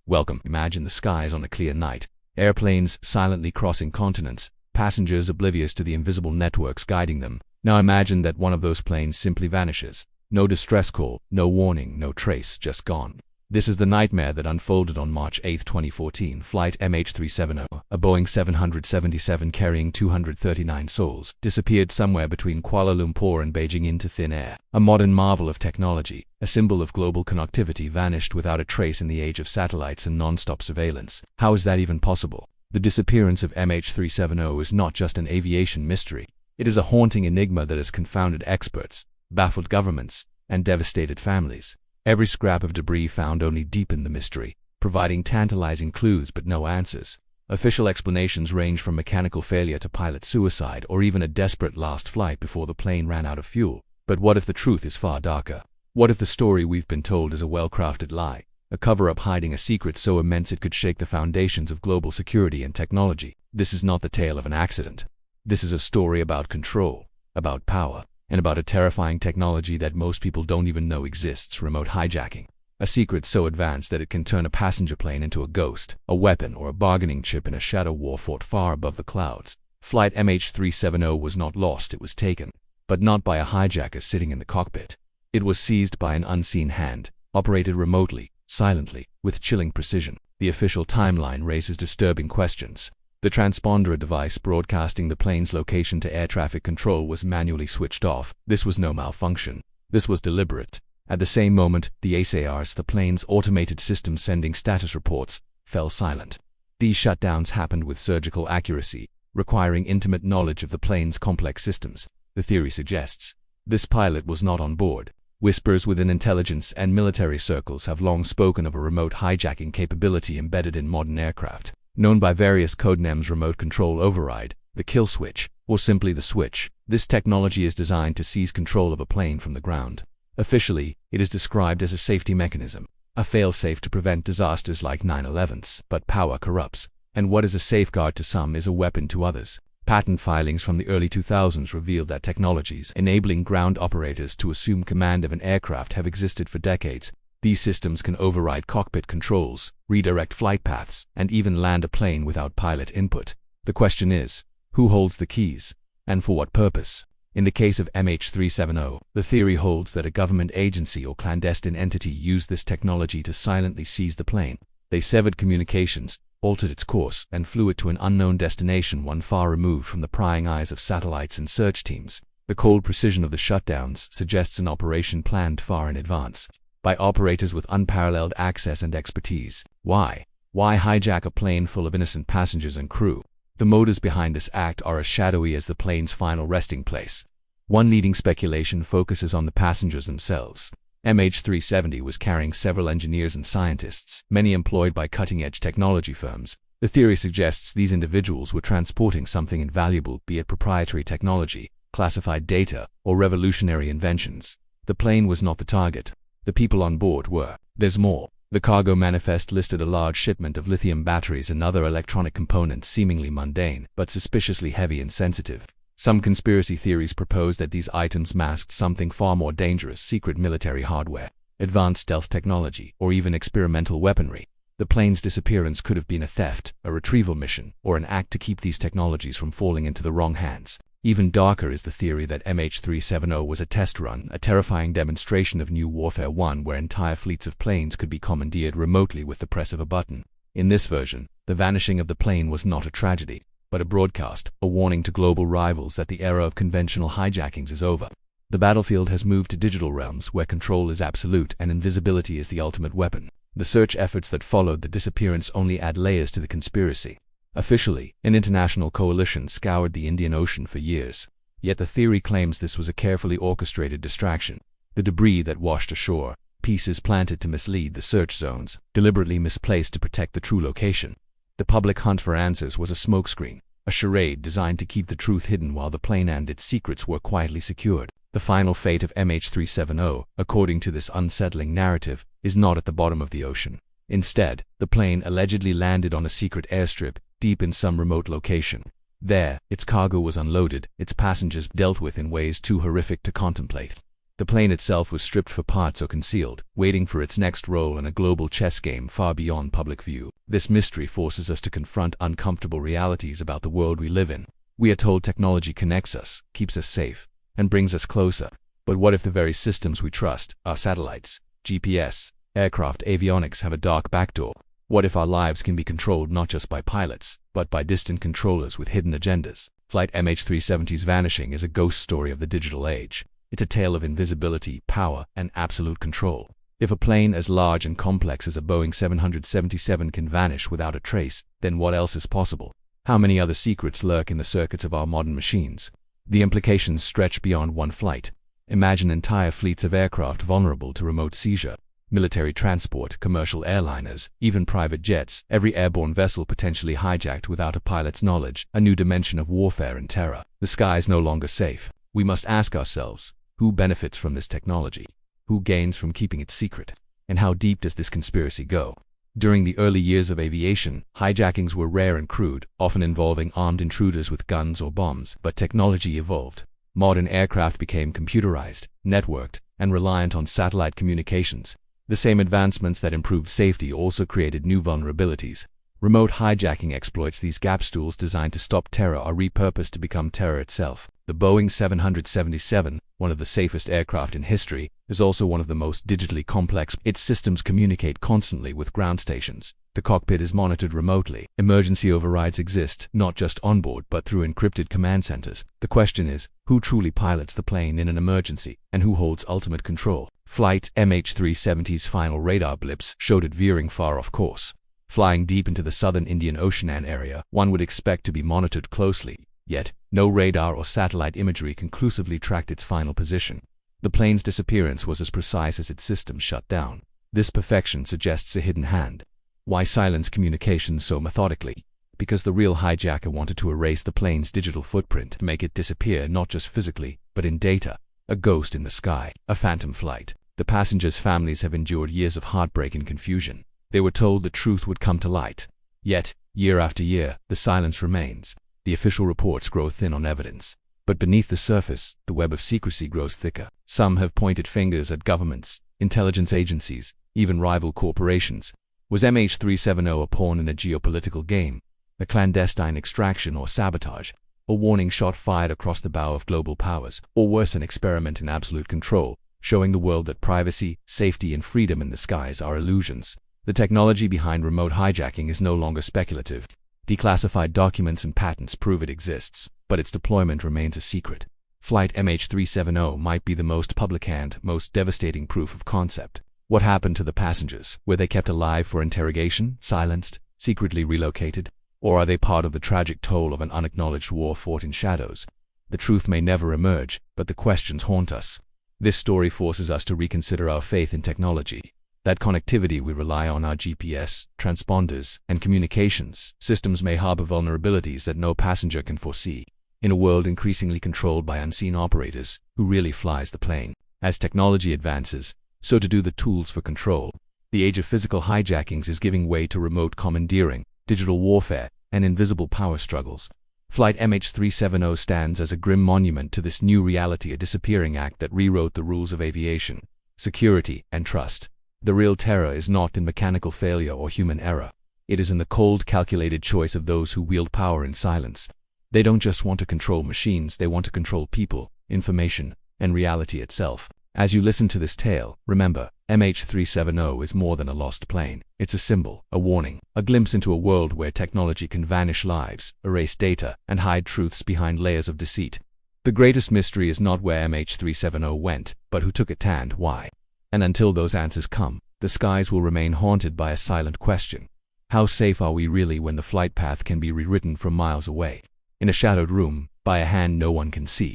Welcome. Imagine the skies on a clear night, airplanes silently crossing continents, passengers oblivious to the invisible networks guiding them. Now imagine that one of those planes simply vanishes. No distress call, no warning, no trace, just gone. This is the nightmare that unfolded on March 8, 2014. Flight MH370, a Boeing 777 carrying 239 souls, disappeared somewhere between Kuala Lumpur and Beijing into thin air. A modern marvel of technology, a symbol of global connectivity, vanished without a trace in the age of satellites and non-stop surveillance. How is that even possible? The disappearance of MH370 is not just an aviation mystery. It is a haunting enigma that has confounded experts, baffled governments, and devastated families. Every scrap of debris found only deepened the mystery, providing tantalizing clues but no answers. Official explanations range from mechanical failure to pilot suicide or even a desperate last flight before the plane ran out of fuel. But what if the truth is far darker? What if the story we've been told is a well-crafted lie, a cover-up hiding a secret so immense it could shake the foundations of global security and technology? This is not the tale of an accident. This is a story about control, about power, and about a terrifying technology that most people don't even know exists: remote hijacking. A secret so advanced that it can turn a passenger plane into a ghost, a weapon, or a bargaining chip in a shadow war fought far above the clouds. Flight MH370 was not lost, it was taken. But not by a hijacker sitting in the cockpit. It was seized by an unseen hand, operated remotely, silently, with chilling precision. The official timeline raises disturbing questions. The transponder device broadcasting the plane's location to air traffic control was manually switched off. This was no malfunction. This was deliberate. At the same moment, the ASARs, the plane's automated system sending status reports, fell silent. These shutdowns happened with surgical accuracy, requiring intimate knowledge of the plane's complex systems. The theory suggests this pilot was not on board. Whispers within intelligence and military circles have long spoken of a remote hijacking capability embedded in modern aircraft, known by various codenames: remote control override, the kill switch, or simply the switch. This technology is designed to seize control of a plane from the ground. Officially, it is described as a safety mechanism, a fail-safe to prevent disasters like 9/11s. But power corrupts, and what is a safeguard to some is a weapon to others. Patent filings from the early 2000s revealed that technologies enabling ground operators to assume command of an aircraft have existed for decades. These systems can override cockpit controls, redirect flight paths, and even land a plane without pilot input. The question is, who holds the keys, and for what purpose? In the case of MH370, the theory holds that a government agency or clandestine entity used this technology to silently seize the plane. They severed communications, altered its course, and flew it to an unknown destination, one far removed from the prying eyes of satellites and search teams. The cold precision of the shutdowns suggests an operation planned far in advance, by operators with unparalleled access and expertise. Why? Why hijack a plane full of innocent passengers and crew? The motives behind this act are as shadowy as the plane's final resting place. One leading speculation focuses on the passengers themselves. MH370 was carrying several engineers and scientists, many employed by cutting-edge technology firms. The theory suggests these individuals were transporting something invaluable, be it proprietary technology, classified data, or revolutionary inventions. The plane was not the target. The people on board were. There's more. The cargo manifest listed a large shipment of lithium batteries and other electronic components, seemingly mundane, but suspiciously heavy and sensitive. Some conspiracy theories propose that these items masked something far more dangerous: secret military hardware, advanced stealth technology, or even experimental weaponry. The plane's disappearance could have been a theft, a retrieval mission, or an act to keep these technologies from falling into the wrong hands. Even darker is the theory that MH370 was a test run, a terrifying demonstration of new warfare, one where entire fleets of planes could be commandeered remotely with the press of a button. In this version, the vanishing of the plane was not a tragedy, but a broadcast, a warning to global rivals that the era of conventional hijackings is over. The battlefield has moved to digital realms where control is absolute and invisibility is the ultimate weapon. The search efforts that followed the disappearance only add layers to the conspiracy. Officially, an international coalition scoured the Indian Ocean for years. Yet the theory claims this was a carefully orchestrated distraction. The debris that washed ashore, pieces planted to mislead the search zones, deliberately misplaced to protect the true location. The public hunt for answers was a smokescreen, a charade designed to keep the truth hidden while the plane and its secrets were quietly secured. The final fate of MH370, according to this unsettling narrative, is not at the bottom of the ocean. Instead, the plane allegedly landed on a secret airstrip, deep in some remote location. There, its cargo was unloaded, its passengers dealt with in ways too horrific to contemplate. The plane itself was stripped for parts or concealed, waiting for its next role in a global chess game far beyond public view. This mystery forces us to confront uncomfortable realities about the world we live in. We are told technology connects us, keeps us safe, and brings us closer. But what if the very systems we trust, our satellites, GPS, aircraft avionics, have a dark backdoor? What if our lives can be controlled not just by pilots, but by distant controllers with hidden agendas? Flight MH370's vanishing is a ghost story of the digital age. It's a tale of invisibility, power, and absolute control. If a plane as large and complex as a Boeing 777 can vanish without a trace, then what else is possible? How many other secrets lurk in the circuits of our modern machines? The implications stretch beyond one flight. Imagine entire fleets of aircraft vulnerable to remote seizure. Military transport, commercial airliners, even private jets, every airborne vessel potentially hijacked without a pilot's knowledge, a new dimension of warfare and terror. The sky is no longer safe. We must ask ourselves, who benefits from this technology? Who gains from keeping it secret? And how deep does this conspiracy go? During the early years of aviation, hijackings were rare and crude, often involving armed intruders with guns or bombs. But technology evolved. Modern aircraft became computerized, networked, and reliant on satellite communications. The same advancements that improved safety also created new vulnerabilities. Remote hijacking exploits these gaps. Tools designed to stop terror are repurposed to become terror itself. The Boeing 777, one of the safest aircraft in history, is also one of the most digitally complex. Its systems communicate constantly with ground stations. The cockpit is monitored remotely. Emergency overrides exist, not just on board but through encrypted command centers. The question is, who truly pilots the plane in an emergency, and who holds ultimate control? Flight MH370's final radar blips showed it veering far off course. Flying deep into the southern Indian Ocean area, one would expect to be monitored closely. Yet, no radar or satellite imagery conclusively tracked its final position. The plane's disappearance was as precise as its systems shut down. This perfection suggests a hidden hand. Why silence communications so methodically? Because the real hijacker wanted to erase the plane's digital footprint, to make it disappear not just physically, but in data. A ghost in the sky, a phantom flight. The passengers' families have endured years of heartbreak and confusion. They were told the truth would come to light. Yet, year after year, the silence remains. The official reports grow thin on evidence. But beneath the surface, the web of secrecy grows thicker. Some have pointed fingers at governments, intelligence agencies, even rival corporations. Was MH370 a pawn in a geopolitical game, a clandestine extraction or sabotage, a warning shot fired across the bow of global powers, or worse, an experiment in absolute control, showing the world that privacy, safety, and freedom in the skies are illusions? The technology behind remote hijacking is no longer speculative. Declassified documents and patents prove it exists, but its deployment remains a secret. Flight MH370 might be the most public and most devastating proof of concept. What happened to the passengers? Were they kept alive for interrogation, silenced, secretly relocated? Or are they part of the tragic toll of an unacknowledged war fought in shadows? The truth may never emerge, but the questions haunt us. This story forces us to reconsider our faith in technology. That connectivity we rely on, our GPS, transponders, and communications systems, may harbor vulnerabilities that no passenger can foresee. In a world increasingly controlled by unseen operators, who really flies the plane? As technology advances, so to do the tools for control. The age of physical hijackings is giving way to remote commandeering, digital warfare, and invisible power struggles. Flight MH370 stands as a grim monument to this new reality, a disappearing act that rewrote the rules of aviation, security, and trust. The real terror is not in mechanical failure or human error. It is in the cold, calculated choice of those who wield power in silence. They don't just want to control machines, they want to control people, information, and reality itself. As you listen to this tale, remember, MH370 is more than a lost plane. It's a symbol, a warning, a glimpse into a world where technology can vanish lives, erase data, and hide truths behind layers of deceit. The greatest mystery is not where MH370 went, but who took it and why. And until those answers come, the skies will remain haunted by a silent question. How safe are we really when the flight path can be rewritten from miles away? In a shadowed room, by a hand no one can see.